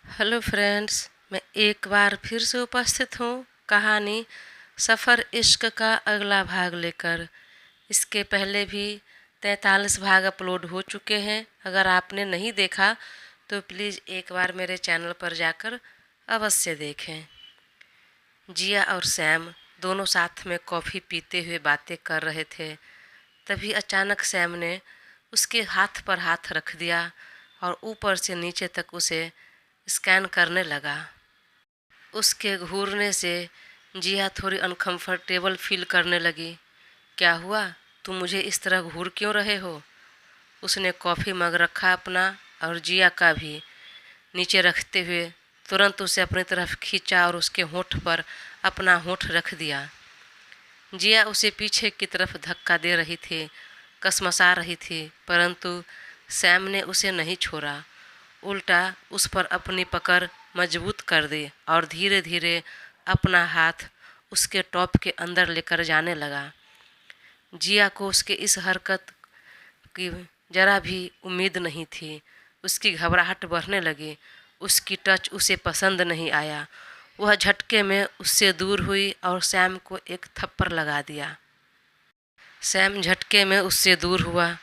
Hello friends, मैं एक बार फिर से उपस्थित हूँ कहानी सफ़र इश्क का अगला भाग लेकर। इसके पहले भी 43 भाग अपलोड हो चुके हैं। अगर आपने नहीं देखा तो प्लीज़ एक बार मेरे चैनल पर जाकर अवश्य देखें। जिया और सैम दोनों साथ में कॉफ़ी पीते हुए बातें कर रहे थे। तभी अचानक सैम ने उसके हाथ पर हाथ रख दिया और ऊपर से नीचे तक उसे स्कैन करने लगा। उसके घूरने से जिया थोड़ी अनकंफर्टेबल फील करने लगी। क्या हुआ? तुम मुझे इस तरह घूर क्यों रहे हो? उसने कॉफ़ी मग रखा अपना और जिया का भी नीचे रखते हुए तुरंत उसे अपनी तरफ खींचा और उसके होंठ पर अपना होंठ रख दिया। जिया उसे पीछे की तरफ धक्का दे रही थी, कसमसा रही थी, परंतु सैम ने उसे नहीं छोड़ा। उल्टा उस पर अपनी पकड़ मजबूत कर दी और धीरे धीरे अपना हाथ उसके टॉप के अंदर लेकर जाने लगा। जिया को उसके इस हरकत की जरा भी उम्मीद नहीं थी। उसकी घबराहट बढ़ने लगी। उसकी टच उसे पसंद नहीं आया। वह झटके में उससे दूर हुई और सैम को एक थप्पड़ लगा दिया। सैम झटके में उससे दूर हुआ।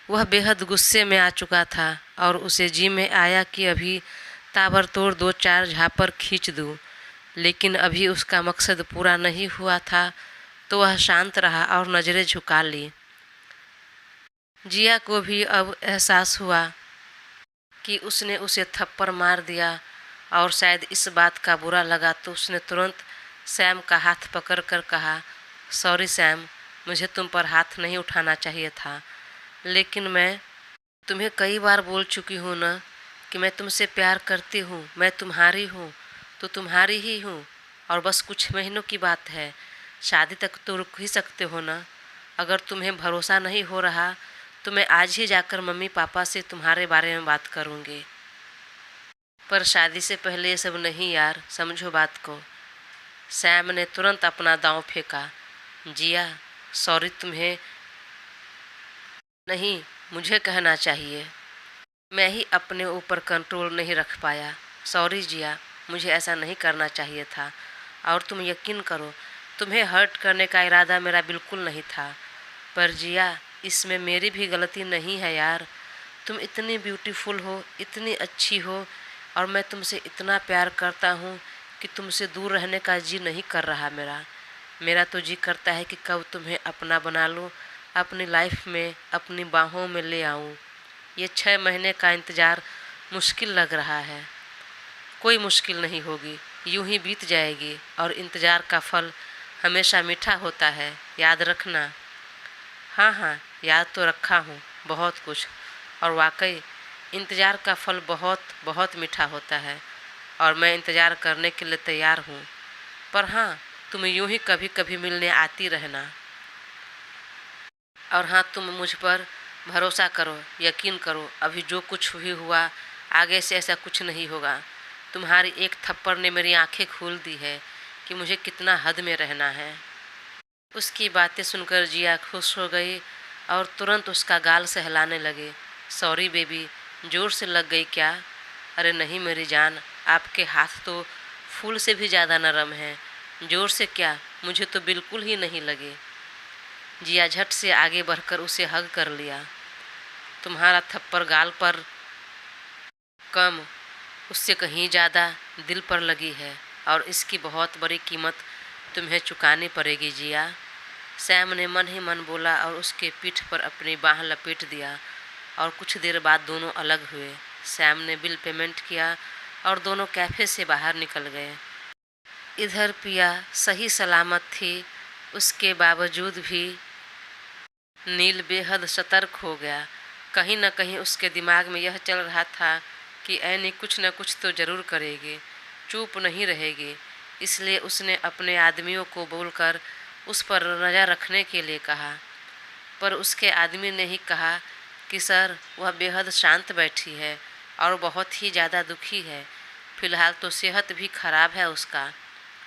वह बेहद गुस्से में आ चुका था और उसे जी में आया कि अभी ताबड़तोड़ 2-4 झापड़ खींच दूँ, लेकिन अभी उसका मकसद पूरा नहीं हुआ था, तो वह शांत रहा और नज़रें झुका ली। जिया को भी अब एहसास हुआ कि उसने उसे थप्पड़ मार दिया और शायद इस बात का बुरा लगा, तो उसने तुरंत सैम का हाथ पकड़कर कहा, सॉरी सैम, मुझे तुम पर हाथ नहीं उठाना चाहिए था, लेकिन मैं तुम्हें कई बार बोल चुकी हूँ ना कि मैं तुमसे प्यार करती हूँ। मैं तुम्हारी हूँ तो तुम्हारी ही हूँ, और बस कुछ महीनों की बात है। शादी तक तो रुक ही सकते हो ना। अगर तुम्हें भरोसा नहीं हो रहा तो मैं आज ही जाकर मम्मी पापा से तुम्हारे बारे में बात करूँगी। पर शादी से पहले ये सब नहीं यार, समझो बात को। सैम ने तुरंत अपना दांव फेंका। जिया, सॉरी, तुम्हें नहीं, मुझे कहना चाहिए। मैं ही अपने ऊपर कंट्रोल नहीं रख पाया। सॉरी जिया, मुझे ऐसा नहीं करना चाहिए था। और तुम यकीन करो, तुम्हें हर्ट करने का इरादा मेरा बिल्कुल नहीं था। पर जिया, इसमें मेरी भी गलती नहीं है यार। तुम इतनी ब्यूटीफुल हो, इतनी अच्छी हो, और मैं तुमसे इतना प्यार करता हूँ कि तुमसे दूर रहने का जी नहीं कर रहा मेरा। मेरा तो जी करता है कि कब तुम्हें अपना बना लूँ, अपनी लाइफ में अपनी बाहों में ले आऊँ। ये 6 महीने का इंतज़ार मुश्किल लग रहा है। कोई मुश्किल नहीं होगी, यूं ही बीत जाएगी, और इंतज़ार का फल हमेशा मीठा होता है, याद रखना। हाँ हाँ, याद तो रखा हूँ बहुत कुछ, और वाकई इंतज़ार का फल बहुत बहुत मीठा होता है, और मैं इंतज़ार करने के लिए तैयार हूँ। पर हाँ, तुम यूं ही कभी कभी मिलने आती रहना। और हाँ, तुम मुझ पर भरोसा करो, यकीन करो, अभी जो कुछ भी हुआ आगे से ऐसा कुछ नहीं होगा। तुम्हारी एक थप्पड़ ने मेरी आंखें खोल दी है कि मुझे कितना हद में रहना है। उसकी बातें सुनकर जिया खुश हो गई और तुरंत उसका गाल सहलाने लगे। सॉरी बेबी, जोर से लग गई क्या? अरे नहीं मेरी जान, आपके हाथ तो फूल से भी ज़्यादा नरम हैं। जोर से क्या, मुझे तो बिल्कुल ही नहीं लगे। जिया झट से आगे बढ़कर उसे हग कर लिया। तुम्हारा थप्पड़ गाल पर कम, उससे कहीं ज़्यादा दिल पर लगी है, और इसकी बहुत बड़ी कीमत तुम्हें चुकानी पड़ेगी जिया। सैम ने मन ही मन बोला और उसके पीठ पर अपनी बाह लपेट दिया, और कुछ देर बाद दोनों अलग हुए। सैम ने बिल पेमेंट किया और दोनों कैफ़े से बाहर निकल गए। इधर पिया सही सलामत थी, उसके बावजूद भी नील बेहद सतर्क हो गया। कहीं न कहीं उसके दिमाग में यह चल रहा था कि ऐनी कुछ न कुछ तो ज़रूर करेगी, चुप नहीं रहेगी। इसलिए उसने अपने आदमियों को बोलकर उस पर नज़र रखने के लिए कहा। पर उसके आदमी ने ही कहा कि सर, वह बेहद शांत बैठी है और बहुत ही ज़्यादा दुखी है। फ़िलहाल तो सेहत भी खराब है उसका,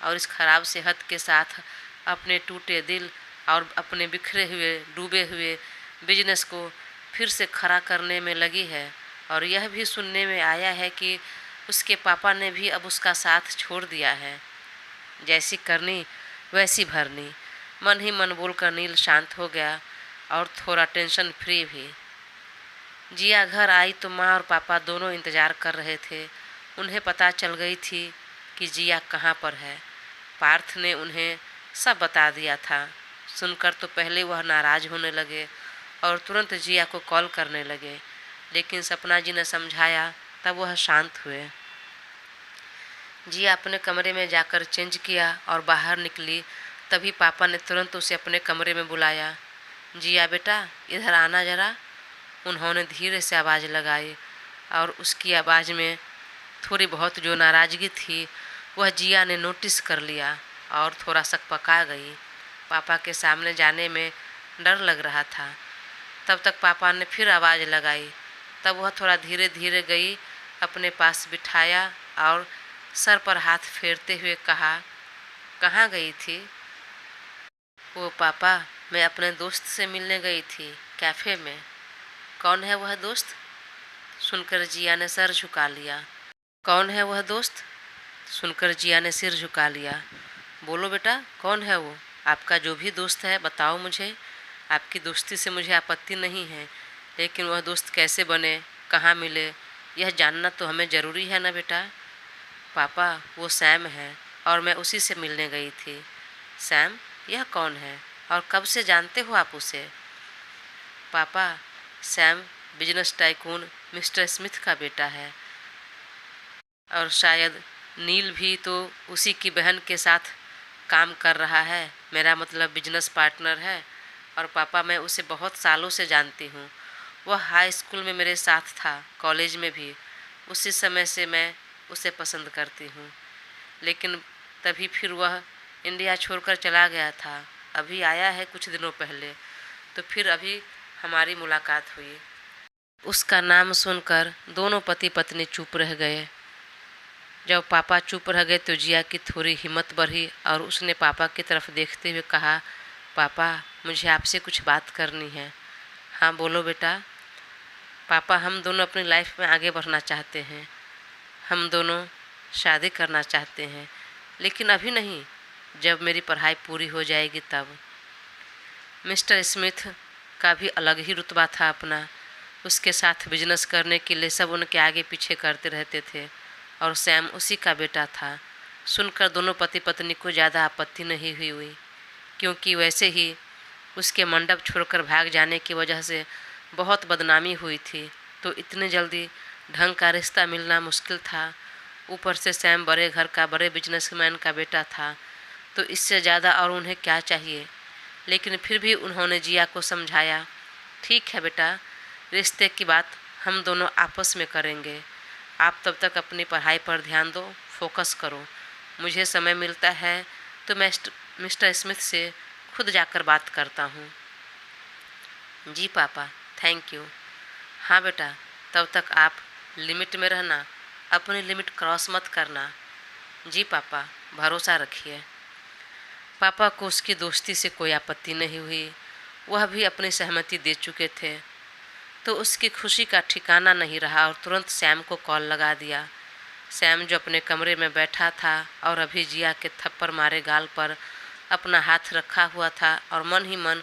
और इस खराब सेहत के साथ अपने टूटे दिल और अपने बिखरे हुए डूबे हुए बिजनेस को फिर से खड़ा करने में लगी है। और यह भी सुनने में आया है कि उसके पापा ने भी अब उसका साथ छोड़ दिया है। जैसी करनी वैसी भरनी। मन ही मन बोलकर नील शांत हो गया और थोड़ा टेंशन फ्री भी। जिया घर आई तो माँ और पापा दोनों इंतज़ार कर रहे थे। उन्हें पता चल गई थी कि जिया कहाँ पर है। पार्थ ने उन्हें सब बता दिया था। सुनकर तो पहले वह नाराज़ होने लगे और तुरंत जिया को कॉल करने लगे, लेकिन सपना जी ने समझाया तब वह शांत हुए। जिया अपने कमरे में जाकर चेंज किया और बाहर निकली। तभी पापा ने तुरंत उसे अपने कमरे में बुलाया। जिया बेटा, इधर आना ज़रा। उन्होंने धीरे से आवाज़ लगाई और उसकी आवाज़ में थोड़ी बहुत जो नाराज़गी थी वह जिया ने नोटिस कर लिया और थोड़ा सकपका गई। पापा के सामने जाने में डर लग रहा था। तब तक पापा ने फिर आवाज़ लगाई। तब वह थोड़ा धीरे धीरे गई, अपने पास बिठाया और सर पर हाथ फेरते हुए कहा, कहाँ गई थी? वो पापा, मैं अपने दोस्त से मिलने गई थी, कैफ़े में। कौन है वह दोस्त? सुनकर जिया ने सर झुका लिया। कौन है वह दोस्त? सुनकर जिया ने सिर झुका लिया। बोलो बेटा, कौन है वो? आपका जो भी दोस्त है बताओ मुझे। आपकी दोस्ती से मुझे आपत्ति नहीं है, लेकिन वह दोस्त कैसे बने, कहाँ मिले, यह जानना तो हमें ज़रूरी है ना बेटा। पापा, वो सैम है और मैं उसी से मिलने गई थी। सैम? यह कौन है और कब से जानते हो आप उसे? पापा, Sam business tycoon mister Smith का बेटा है और शायद नील भी तो उसी की बहन के साथ काम कर रहा है। मेरा मतलब बिजनेस पार्टनर है। और पापा, मैं उसे बहुत सालों से जानती हूँ। वह हाई स्कूल में मेरे साथ था, कॉलेज में भी। उसी समय से मैं उसे पसंद करती हूँ, लेकिन तभी फिर वह इंडिया छोड़कर चला गया था। अभी आया है कुछ दिनों पहले, तो फिर अभी हमारी मुलाकात हुई। उसका नाम सुनकर दोनों पति पत्नी चुप रह गए। जब पापा चुप रह गए तो जिया की थोड़ी हिम्मत बढ़ी और उसने पापा की तरफ देखते हुए कहा, पापा, मुझे आपसे कुछ बात करनी है। हाँ बोलो बेटा। पापा, हम दोनों अपनी लाइफ में आगे बढ़ना चाहते हैं। हम दोनों शादी करना चाहते हैं, लेकिन अभी नहीं, जब मेरी पढ़ाई पूरी हो जाएगी तब। मिस्टर स्मिथ का भी अलग ही रुतबा था अपना। उसके साथ बिजनेस करने के लिए सब उनके आगे पीछे करते रहते थे और सैम उसी का बेटा था। सुनकर दोनों पति पत्नी को ज़्यादा आपत्ति नहीं हुई, क्योंकि वैसे ही उसके मंडप छोड़कर भाग जाने की वजह से बहुत बदनामी हुई थी, तो इतनी जल्दी ढंग का रिश्ता मिलना मुश्किल था। ऊपर से सैम बड़े घर का, बड़े बिजनेसमैन का बेटा था, तो इससे ज़्यादा और उन्हें क्या चाहिए। लेकिन फिर भी उन्होंने जिया को समझाया, ठीक है बेटा, रिश्ते की बात हम दोनों आपस में करेंगे। आप तब तक अपनी पढ़ाई पर ध्यान दो, फोकस करो। मुझे समय मिलता है तो मैं मिस्टर स्मिथ से खुद जाकर बात करता हूँ। जी पापा, थैंक यू। हाँ बेटा, तब तक आप लिमिट में रहना, अपनी लिमिट क्रॉस मत करना। जी पापा, भरोसा रखिए। पापा को उसकी दोस्ती से कोई आपत्ति नहीं हुई। वह भी अपनी सहमति दे चुके थे, तो उसकी खुशी का ठिकाना नहीं रहा और तुरंत सैम को कॉल लगा दिया। सैम जो अपने कमरे में बैठा था और अभी जिया के थप्पड़ मारे गाल पर अपना हाथ रखा हुआ था और मन ही मन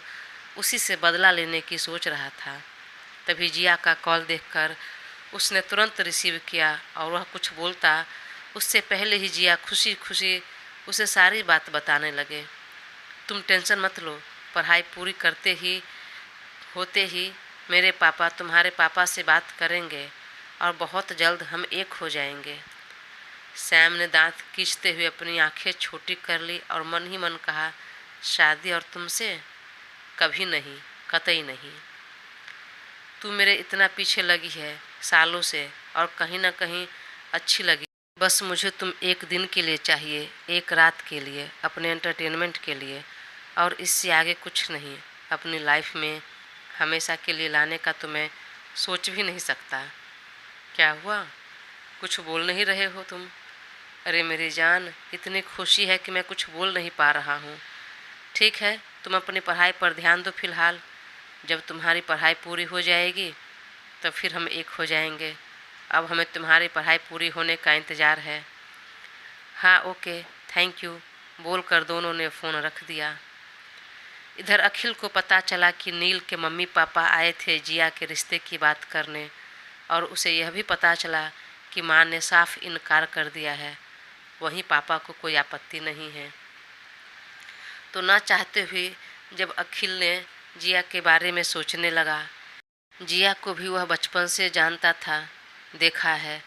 उसी से बदला लेने की सोच रहा था। तभी जिया का कॉल देखकर उसने तुरंत रिसीव किया और वह कुछ बोलता उससे पहले ही जिया खुशी खुशी उसे सारी बात बताने लगे। तुम टेंशन मत लो, पढ़ाई पूरी करते ही होते ही मेरे पापा तुम्हारे पापा से बात करेंगे और बहुत जल्द हम एक हो जाएंगे। सैम ने दांत खींचते हुए अपनी आंखें छोटी कर ली और मन ही मन कहा, शादी और तुमसे? कभी नहीं, कतई नहीं। तू मेरे इतना पीछे लगी है सालों से और कहीं ना कहीं अच्छी लगी। बस मुझे तुम एक दिन के लिए चाहिए, एक रात के लिए, अपने एंटरटेनमेंट के लिए, और इससे आगे कुछ नहीं। अपनी लाइफ में हमेशा के लिए लाने का तो मैं सोच भी नहीं सकता। क्या हुआ, कुछ बोल नहीं रहे हो तुम? अरे मेरी जान, इतनी खुशी है कि मैं कुछ बोल नहीं पा रहा हूँ। ठीक है, तुम अपनी पढ़ाई पर ध्यान दो फिलहाल। जब तुम्हारी पढ़ाई पूरी हो जाएगी तो फिर हम एक हो जाएंगे अब हमें तुम्हारी पढ़ाई पूरी होने का इंतज़ार है। हाँ ओके, थैंक यू बोलकर दोनों ने फ़ोन रख दिया। इधर अखिल को पता चला कि नील के मम्मी पापा आए थे जिया के रिश्ते की बात करने, और उसे यह भी पता चला कि माँ ने साफ इनकार कर दिया है। वहीं पापा को कोई आपत्ति नहीं है। तो ना चाहते हुए जब अखिल ने जिया के बारे में सोचने लगा, जिया को भी वह बचपन से जानता था, देखा है,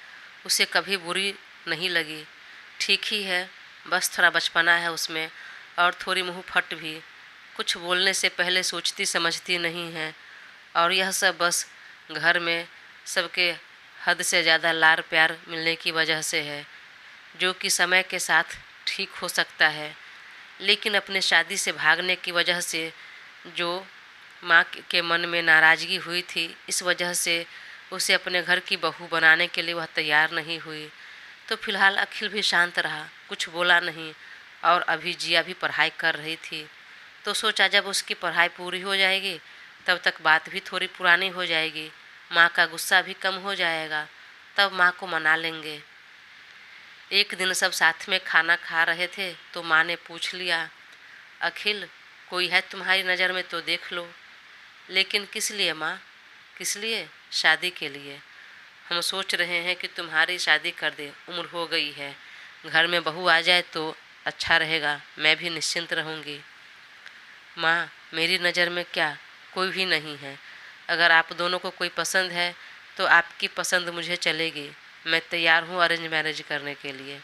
उसे कभी बुरी नहीं लगी। ठीक ही है, बस थोड़ा बचपना है उसमें और थोड़ी मुँह फट भी, कुछ बोलने से पहले सोचती समझती नहीं है। और यह सब बस घर में सबके हद से ज़्यादा लाड़ प्यार मिलने की वजह से है, जो कि समय के साथ ठीक हो सकता है। लेकिन अपने शादी से भागने की वजह से जो माँ के मन में नाराज़गी हुई थी, इस वजह से उसे अपने घर की बहू बनाने के लिए वह तैयार नहीं हुई। तो फिलहाल अखिल भी शांत रहा, कुछ बोला नहीं। और अभी जिया भी पढ़ाई कर रही थी, तो सोचा जब उसकी पढ़ाई पूरी हो जाएगी तब तक बात भी थोड़ी पुरानी हो जाएगी, माँ का गुस्सा भी कम हो जाएगा, तब माँ को मना लेंगे। एक दिन सब साथ में खाना खा रहे थे तो माँ ने पूछ लिया, अखिल कोई है तुम्हारी नज़र में तो देख लो। लेकिन किस लिए माँ? किस लिए? शादी के लिए। हम सोच रहे हैं कि तुम्हारी शादी कर दे, उम्र हो गई है, घर में बहू आ जाए तो अच्छा रहेगा, मैं भी निश्चिंत रहूँगी। माँ मेरी नज़र में क्या कोई भी नहीं है, अगर आप दोनों को कोई पसंद है तो आपकी पसंद मुझे चलेगी, मैं तैयार हूँ अरेंज मैरिज करने के लिए।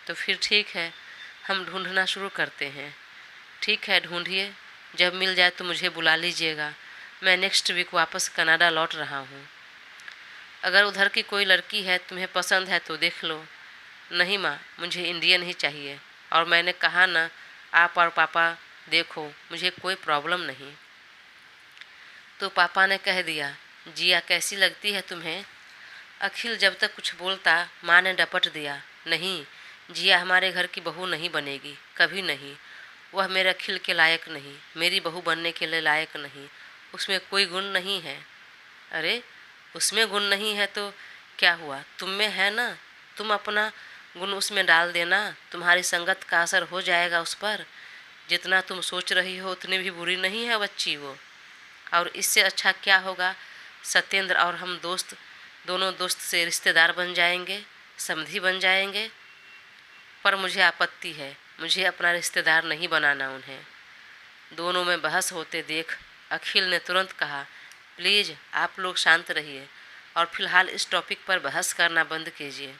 तो फिर ठीक है, हम ढूंढना शुरू करते हैं। ठीक है ढूंढिए, जब मिल जाए तो मुझे बुला लीजिएगा, मैं नेक्स्ट वीक वापस कनाडा लौट रहा हूँ। अगर उधर की कोई लड़की है तुम्हें पसंद है तो देख लो। नहीं माँ, मुझे इंडियन ही चाहिए, और मैंने कहा ना, आप और पापा देखो, मुझे कोई प्रॉब्लम नहीं। तो पापा ने कह दिया, जिया कैसी लगती है तुम्हें? अखिल जब तक कुछ बोलता, माँ ने डपट दिया, नहीं, जिया हमारे घर की बहू नहीं बनेगी, कभी नहीं। वह मेरे अखिल के लायक नहीं, मेरी बहू बनने के लिए लायक नहीं, उसमें कोई गुण नहीं है। अरे उसमें गुण नहीं है तो क्या हुआ, तुम में है ना, तुम अपना गुण उसमें डाल देना, तुम्हारी संगत का असर हो जाएगा उस पर। जितना तुम सोच रही हो उतनी भी बुरी नहीं है बच्ची वो। और इससे अच्छा क्या होगा, सत्येंद्र और हम दोस्त, दोनों दोस्त से रिश्तेदार बन जाएंगे, समधी बन जाएंगे। पर मुझे आपत्ति है, मुझे अपना रिश्तेदार नहीं बनाना उन्हें। दोनों में बहस होते देख अखिल ने तुरंत कहा, प्लीज़ आप लोग शांत रहिए और फिलहाल इस टॉपिक पर बहस करना बंद कीजिए,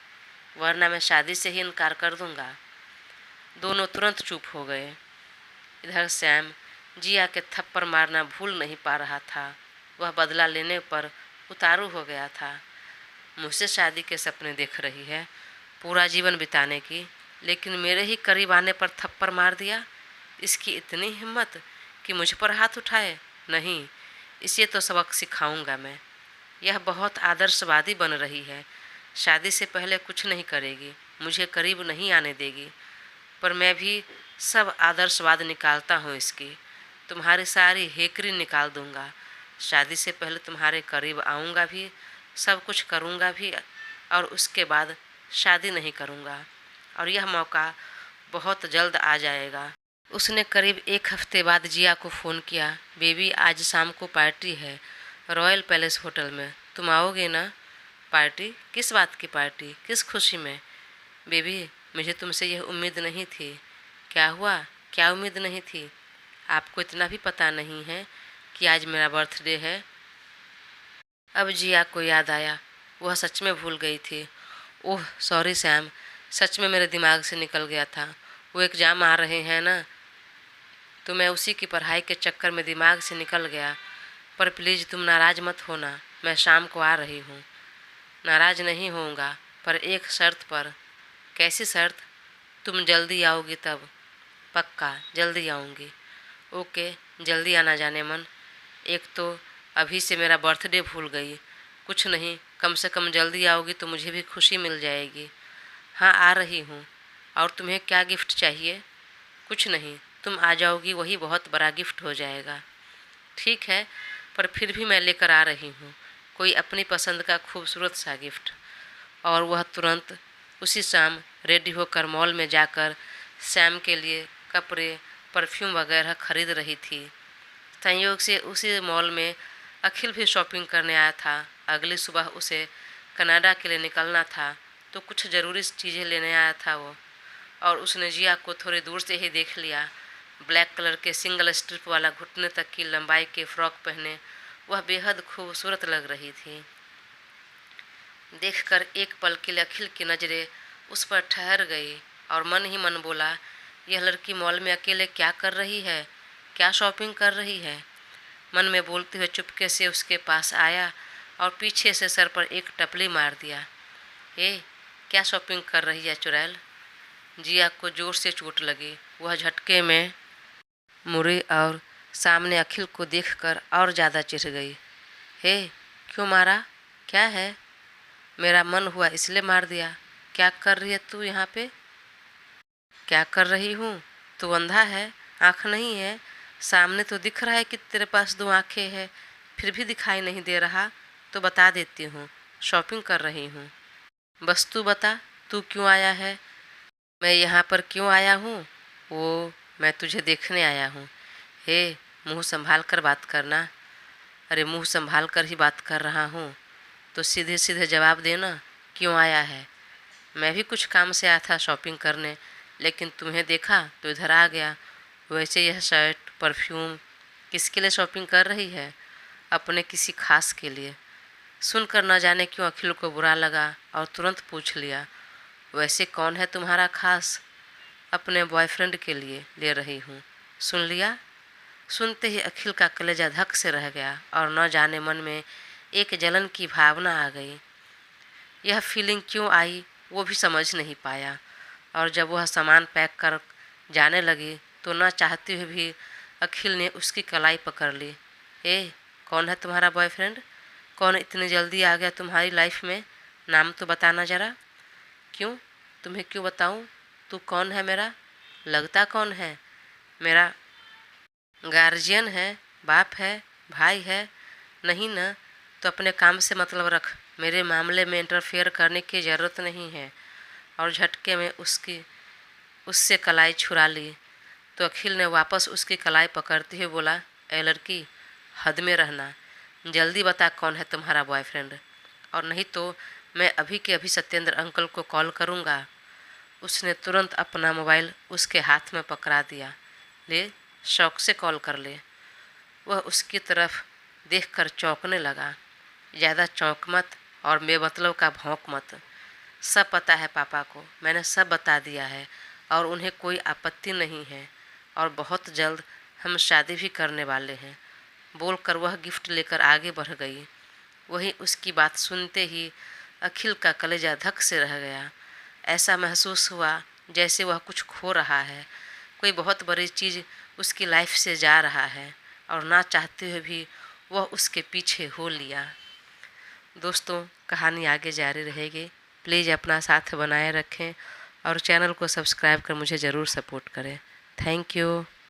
वरना मैं शादी से ही इनकार कर दूंगा। दोनों तुरंत चुप हो गए। इधर सैम जिया के थप्पड़ मारना भूल नहीं पा रहा था, वह बदला लेने पर उतारू हो गया था। मुझसे शादी के सपने देख रही है, पूरा जीवन बिताने की, लेकिन मेरे ही करीब आने पर थप्पड़ मार दिया। इसकी इतनी हिम्मत कि मुझ पर हाथ उठाए। नहीं, इसे तो सबक सिखाऊंगा मैं। यह बहुत आदर्शवादी बन रही है, शादी से पहले कुछ नहीं करेगी, मुझे करीब नहीं आने देगी। पर मैं भी सब आदर्शवाद निकालता हूँ इसकी, तुम्हारी सारी हेकरी निकाल दूंगा। शादी से पहले तुम्हारे करीब आऊँगा भी, सब कुछ करूँगा भी, और उसके बाद शादी नहीं करूँगा। और यह मौका बहुत जल्द आ जाएगा। उसने करीब एक हफ्ते बाद जिया को फ़ोन किया, बेबी आज शाम को पार्टी है रॉयल पैलेस होटल में, तुम आओगे ना? पार्टी? किस बात की पार्टी, किस खुशी में? बेबी मुझे तुमसे यह उम्मीद नहीं थी। क्या हुआ, क्या उम्मीद नहीं थी? आपको इतना भी पता नहीं है कि आज मेरा बर्थडे है? अब जिया को याद आया, वह सच में भूल गई थी। ओह सॉरी सैम, सच में मेरे दिमाग से निकल गया था, वो एग्ज़ाम आ रहे हैं ना, तो मैं उसी की पढ़ाई के चक्कर में दिमाग से निकल गया। पर प्लीज़ तुम नाराज़ मत होना, मैं शाम को आ रही हूँ। नाराज़ नहीं होऊंगा, पर एक शर्त पर। कैसी शर्त? तुम जल्दी आओगी तब। पक्का जल्दी आऊँगी। ओके, जल्दी आना जाने मन। एक तो अभी से मेरा बर्थडे भूल गई। कुछ नहीं, कम से कम जल्दी आओगी तो मुझे भी खुशी मिल जाएगी। हाँ आ रही हूँ। और तुम्हें क्या गिफ्ट चाहिए? कुछ नहीं, तुम आ जाओगी वही बहुत बड़ा गिफ्ट हो जाएगा। ठीक है, पर फिर भी मैं लेकर आ रही हूँ कोई अपनी पसंद का खूबसूरत सा गिफ्ट। और वह तुरंत उसी शाम रेडी होकर मॉल में जाकर सैम के लिए कपड़े, परफ्यूम वगैरह खरीद रही थी। संयोग से उसी मॉल में अखिल भी शॉपिंग करने आया था। अगली सुबह उसे कनाडा के लिए निकलना था, तो कुछ ज़रूरी चीज़ें लेने आया था वो, और उसने जिया को थोड़ी दूर से ही देख लिया। ब्लैक कलर के सिंगल स्ट्रिप वाला घुटने तक की लंबाई के फ्रॉक पहने वह बेहद खूबसूरत लग रही थी। देखकर एक पल के लिए अखिल की नज़रें उस पर ठहर गई और मन ही मन बोला, यह लड़की मॉल में अकेले क्या कर रही है, क्या शॉपिंग कर रही है। मन में बोलते हुए चुपके से उसके पास आया और पीछे से सर पर एक टपली मार दिया। क्या शॉपिंग कर रही है चुड़ैल। जिया को जोर से चोट लगी। वह झटके में मुड़ी और सामने अखिल को देखकर और ज़्यादा चिढ़ गई। क्यों मारा, क्या है। मेरा मन हुआ इसलिए मार दिया। क्या कर रही है तू यहाँ पे। क्या कर रही हूँ, तू अंधा है, आँख नहीं है। सामने तो दिख रहा है कि तेरे पास 2 आँखें हैं, फिर भी दिखाई नहीं दे रहा। तो बता देती हूँ, शॉपिंग कर रही हूँ। बस तू बता, तू क्यों आया है। मैं यहाँ पर क्यों आया हूँ, वो मैं तुझे देखने आया हूँ। मुँह संभाल कर बात करना। अरे मुँह संभाल कर ही बात कर रहा हूँ, तो सीधे सीधे जवाब देना, क्यों आया है। मैं भी कुछ काम से आया था शॉपिंग करने, लेकिन तुम्हें देखा तो इधर आ गया। वैसे यह शर्ट, परफ्यूम किसके लिए शॉपिंग कर रही है। अपने किसी खास के लिए। सुनकर न जाने क्यों अखिल को बुरा लगा और तुरंत पूछ लिया, वैसे कौन है तुम्हारा खास। अपने बॉयफ्रेंड के लिए ले रही हूँ। सुन लिया। सुनते ही अखिल का कलेजा धक से रह गया और न जाने मन में एक जलन की भावना आ गई। यह फीलिंग क्यों आई वो भी समझ नहीं पाया, और जब वह सामान पैक कर जाने लगी तो न चाहते हुए भी अखिल ने उसकी कलाई पकड़ ली। कौन है तुम्हारा बॉयफ्रेंड, कौन इतनी जल्दी आ गया तुम्हारी लाइफ में, नाम तो बताना ज़रा। क्यों, तुम्हें क्यों बताऊं, तू कौन है मेरा, लगता कौन है। मेरा गार्जियन है, बाप है, भाई है। नहीं न, तो अपने काम से मतलब रख, मेरे मामले में इंटरफेयर करने की ज़रूरत नहीं है। और झटके में उससे कलाई छुड़ा ली तो अखिल ने वापस उसकी कलाई पकड़ते हुए बोला, ए लड़की, हद में रहना, जल्दी बता कौन है तुम्हारा बॉयफ्रेंड, और नहीं तो मैं अभी के अभी सत्येंद्र अंकल को कॉल करूँगा। उसने तुरंत अपना मोबाइल उसके हाथ में पकड़ा दिया। ले, शौक से कॉल कर ले। वह उसकी तरफ देखकर चौंकने लगा। ज़्यादा चौंक मत और बेमतलब का भौंक मत। सब पता है पापा को, मैंने सब बता दिया है और उन्हें कोई आपत्ति नहीं है, और बहुत जल्द हम शादी भी करने वाले हैं। बोलकर वह गिफ्ट लेकर आगे बढ़ गई। वहीं उसकी बात सुनते ही अखिल का कलेजा धक से रह गया। ऐसा महसूस हुआ जैसे वह कुछ खो रहा है, कोई बहुत बड़ी चीज़ उसकी लाइफ से जा रहा है, और ना चाहते हुए भी वह उसके पीछे हो लिया। दोस्तों, कहानी आगे जारी रहेगी। प्लीज़ अपना साथ बनाए रखें और चैनल को सब्सक्राइब कर मुझे ज़रूर सपोर्ट करें। Thank you.